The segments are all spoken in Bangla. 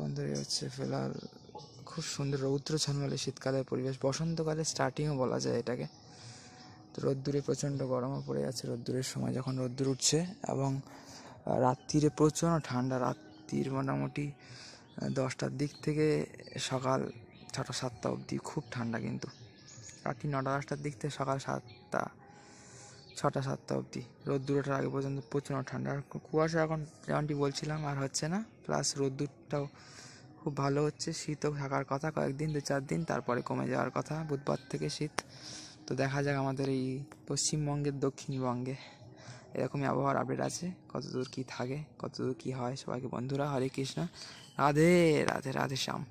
বন্ধুরা হচ্ছে ফিলহাল খুব সুন্দর রৌদ্র ঝলমলে শীতকালের পরিবেশ, বসন্তকালে স্টার্টিংও বলা যায় এটাকে। তো রোদ্দুরে প্রচণ্ড গরমও পড়ে যাচ্ছে রোদ্দুরের সময়, যখন রোদ্দুর উঠছে, এবং রাত্রিরে প্রচণ্ড ঠান্ডা। রাত্রির মোটামুটি 10টার দিক থেকে সকাল 6টা-7টা অবধি খুব ঠান্ডা, কিন্তু রাত্রি 9টা-10টার দিক থেকে সকাল 6টা-7টা অবধি রোদ্দুর ওঠার আগে পর্যন্ত প্রচণ্ড ঠান্ডা। আর কুয়াশা এখন যেমনটি বলছিলাম আর হচ্ছে না, প্লাস রোদ্দুরটাও খুব ভালো হচ্ছে। শীতও থাকার কথা কয়েকদিন, 2-4 দিন, তারপরে কমে যাওয়ার কথা বুধবার থেকে শীত। তো দেখা যাক আমাদের এই পশ্চিমবঙ্গের দক্ষিণবঙ্গে এরকমই আবহাওয়ার আপডেট আছে, কতদূর কী থাকে, কতদূর কী হয়। সবাইকে বন্ধুরা হরে কৃষ্ণ, রাধে রাধে, রাধে শ্যাম।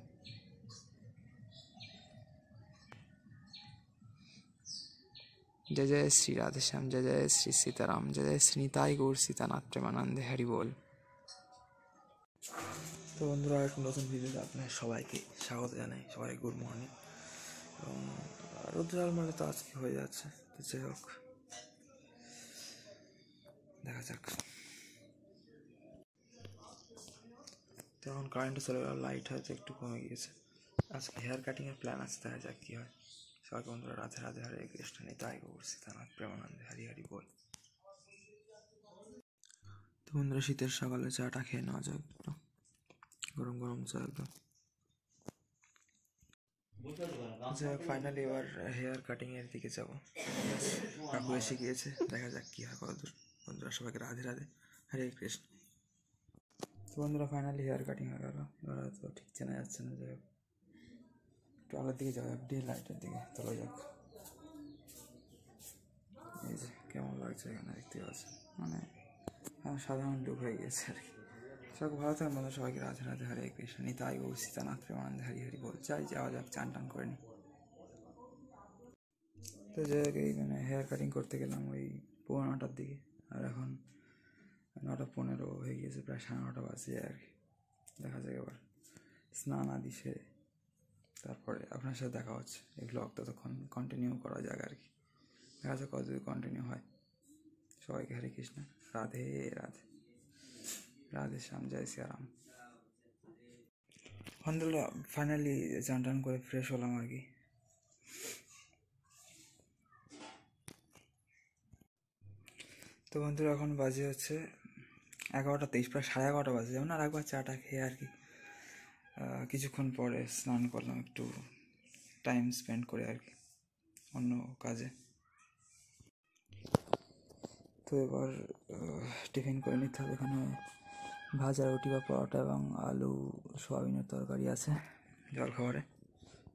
जय जय श्री राधे श्याम, जय जय श्री सीताराम, जय जय श्री निताई गौर सीतानाथ प्रेमानंदे हरि बोल। তো বন্ধুরা একটা নতুন ভিডিওতে আপনার সবাইকে স্বাগত জানাই। সবাই গুড মর্নিং। এবং রোদ্রাল মানে তো আজকে হয়ে যাচ্ছে, তো যাই হোক দেখা যাক। তো এখন কারেন্টও চলে গেল, লাইট হয়তো একটু কমে গিয়েছে। আজকে হেয়ার কাটিংয়ের প্ল্যান আছে, দেখা যাক কী হয়। সবাই বন্ধুরা রাধে রাধে, হরে কৃষ্ণ, নিতাই গৌর সীতানাথ প্রেমানন্দে হরি হরি বল। তো বন্ধুরা শীতের সকালে চাটা খেয়ে নেওয়া যাক, একটু গরম গরম চা একদম। ফাইনালি এবার হেয়ার কাটিংয়ের দিকে যাবো। কাকু এসে গিয়েছে, দেখা যাক কী হয় কতদূর। বন্ধুরা সবাইকে রাধে রাধে, হরে কৃষ্ণ। তো বন্ধুরা ফাইনালি হেয়ার কাটিং হয়ে গেল। এবার তো ঠিক চেনা যাচ্ছে না, যাই হোক একটু আলোর দিকে যাওয়া যাক, ডে লাইটের দিকে চলা যাক। এই যে কেমন লাগছে এখানে দেখতে পাচ্ছেন, মানে সাধারণ লুক হয়ে গিয়েছে আর কি। সবাই ভালো থাকেন বন্ধু, সবাইকে রাধে রাধে, হরে কৃষ্ণ, নিতাই গৌর সীতানাথ প্রেমানন্দে হরি হরি বল। চাই যাওয়া যাক, চান টান করে নি। তো যাই হোক এই মানে হেয়ার কাটিং করতে গেলাম ওই 9:15টার দিকে, আর এখন 9:15 হয়ে গিয়েছে, প্রায় 9:30 বাজে আর কি। দেখা যাক এবার স্নান আদি সেরে তারপরে আপনার সাথে দেখা হচ্ছে। এই ব্লগ ততক্ষণ কন্টিনিউ করা যাক আর কি, দেখা যাক কতদূর কন্টিনিউ হয়। সবাইকে হরে কৃষ্ণ, রাধে রাধে, রাধে শ্যাম, জয় শ্রীরাম। বন্ধুরা ফাইনালি চান টান করে ফ্রেশ হলাম আর কি। তো বন্ধুরা এখন বাজে হচ্ছে 11:23, প্রায় 11:30 বাজে। যেমন আর একবার চাটা খেয়ে আর কি কিছুক্ষণ পরে স্নান করলাম, একটু টাইম স্পেন্ড করে আর কি অন্য কাজে। তো এবার টিফিন করে নিতে হবে। এখানে ভাজা রুটি বা পরোটা এবং আলু সোয়াবিনের তরকারি আছে জলখাবারে।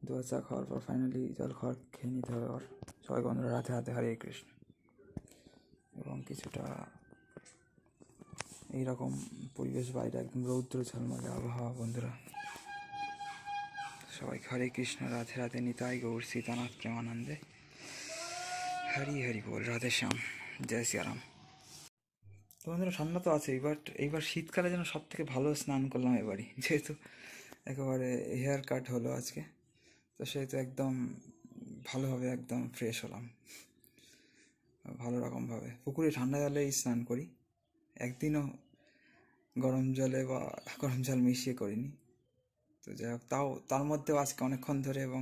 2 চা খাওয়ার পর ফাইনালি জলখাবার খেয়ে নিতে হবে। আবার সবাই বন্ধুরা রাধে রাধে, হরে কৃষ্ণ। এবং কিছুটা এইরকম পরিবেশ, বাইরে একদম রৌদ্র ঝলমলে আবহাওয়া। বন্ধুরা সবাই হরে কৃষ্ণ, রাধে রাধে, নিতাই গৌর সীতানাথ প্রেমানন্দে হরি হরি বল, রাধে শ্যাম, জয় শ্রীরাম। তো বন্ধুরা ঠান্ডা তো আছে, এইবার শীতকালে যেন সব থেকে ভালো স্নান করলাম এবারই, যেহেতু একেবারে হেয়ার কাট হলো আজকে, তো সেহেতু একদম ভালোভাবে একদম ফ্রেশ হলাম ভালো রকমভাবে। পুকুরে ঠান্ডা জলেই স্নান করি, একদিনও গরম জলে বা গরম জল মিশিয়ে করিনি। তো যাই হোক, তার মধ্যেও আজকে অনেকক্ষণ ধরে এবং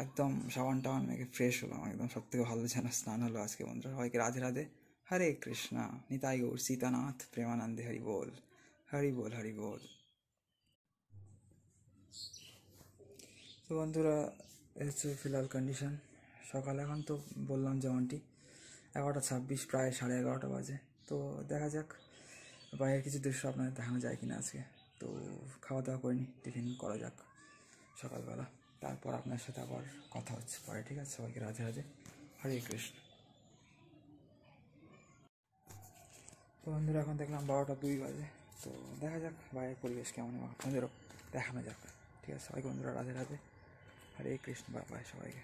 একদম সাবান টাবান মেখে ফ্রেশ হলাম একদম। সব থেকে ভালো যেন স্নান হলো আজকে। বন্ধুরা সবাইকে রাধে রাধে, হরে কৃষ্ণ, নিতাই গৌর সীতানাথ প্রেমানন্দে হরি বল, হরি বল, হরি বল। তো বন্ধুরা এই হচ্ছে ফিলহাল কন্ডিশন। সকাল এখন তো বললাম যেমনটি 11:26, প্রায় 11:30 বাজে। তো দেখা যাক বাইরের কিছু দৃশ্য আপনাদের দেখানো যায় কিনা আজকে। তো খাওয়া দাওয়া করিনি, টিফিন করা যাক সকালবেলা, তারপর আপনার সাথে আবার কথা হচ্ছে পরে, ঠিক আছে? সবাইকে রাধে রাধে, হরে কৃষ্ণ। তো বন্ধুরা এখন দেখলাম 12:02 বাজে। তো দেখা যাক বাইরের পরিবেশ কেমন, আপনাদেরও দেখানো যাক, ঠিক আছে? সবাইকে বন্ধুরা রাধে রাধে, হরে কৃষ্ণ, বাই বাই সবাইকে।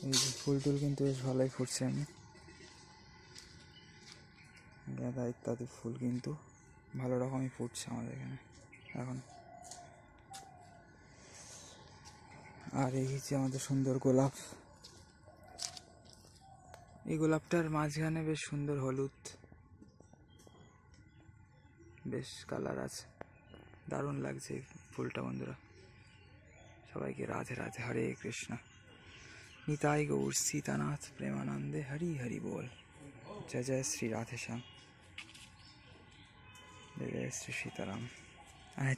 এই যে ফুল টুল কিন্তু বেশ ভালোই ফুটছে, এমনি গাঁদা ইত্যাদি ফুল কিন্তু ভালো রকমই ফুটছে আমাদের এখানে এখন। আর এই হচ্ছে আমাদের সুন্দর গোলাপ। এই গোলাপটার মাঝখানে বেশ সুন্দর হলুদ, বেশ কালার আছে, দারুণ লাগছে এই ফুলটা। বন্ধুরা সবাইকে রাধে রাধে, হরে কৃষ্ণ। নিতাই গৌর সীতানাথ প্রেমানন্দে, হরি হরি বল। জয় জয় শ্রী রাধে শ্যাম, জয় জয় শ্রী সীতারাম।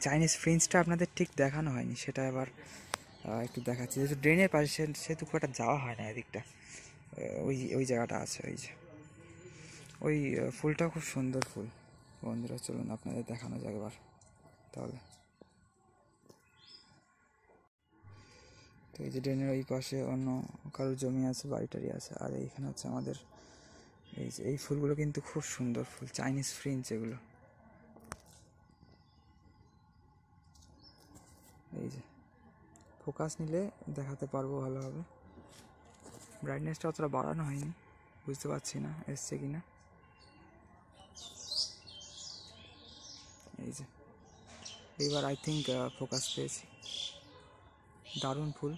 চাইনিজ ফ্রেঞ্চটা আপনাদের ঠিক দেখানো হয়নি, সেটা আবার একটু দেখাচ্ছি। যেহেতু ড্রেনের পাশে সেহেতু খুব একটা যাওয়া হয় না এদিকটা, ওই ওই জায়গাটা আছে, ওই যে ওই ফুলটা খুব সুন্দর ফুল। বন্ধুরা চলুন আপনাদের দেখানো যাক এবার তাহলে। তো এই যে ড্রেনের ওই পাশে অন্য কারোর জমি আছে, বাড়িটারি আছে, আর এইখানে হচ্ছে আমাদের এই যে এই ফুলগুলো কিন্তু খুব সুন্দর ফুল, চাইনিজ ফ্রেঞ্চ এগুলো। এই যে ফোকাস নিলে দেখাতে পারবো ভালোভাবে, ব্রাইটনেসটা অতটা বাড়ানো হয়নি, বুঝতে পারছি না এসছে কিনা। এই যে এইবার আই থিঙ্ক ফোকাস পেয়েছি, দারুণ ফুল।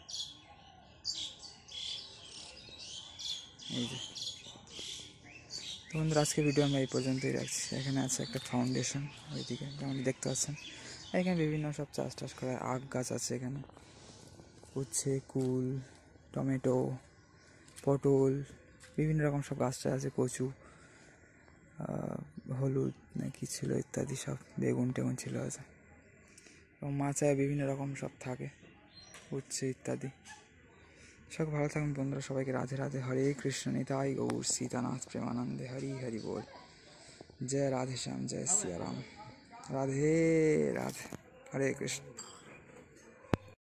এই যে তো বন্ধুরা আজকে ভিডিও আমরা এই পর্যন্তই রাখছি। এখানে আছে একটা ফাউন্ডেশন, ওইদিকে যেমন দেখতে পাচ্ছেন। এখানে বিভিন্ন সব চাষ টাস করা, আখ গাছ আছে এখানে, উচ্ছে, কুল, টমেটো, পটল, বিভিন্ন রকম সব গাছটা আছে, কচু, হলুদ না কি ছিল ইত্যাদি সব, বেগুন টেগুন ছিল আছে, এবং মাচায় বিভিন্ন রকম সব থাকে, উচ্ছে ইত্যাদি। সব ভালো থাকুন বন্ধুরা, সবাইকে রাধে রাধে, হরে কৃষ্ণ। নিতাই গৌর সীতানাথ প্রেমানন্দে, হরি হরি বল। জয় রাধে শ্যাম, জয় সিয়া রাম, রাধে রাধে, হরে কৃষ্ণ।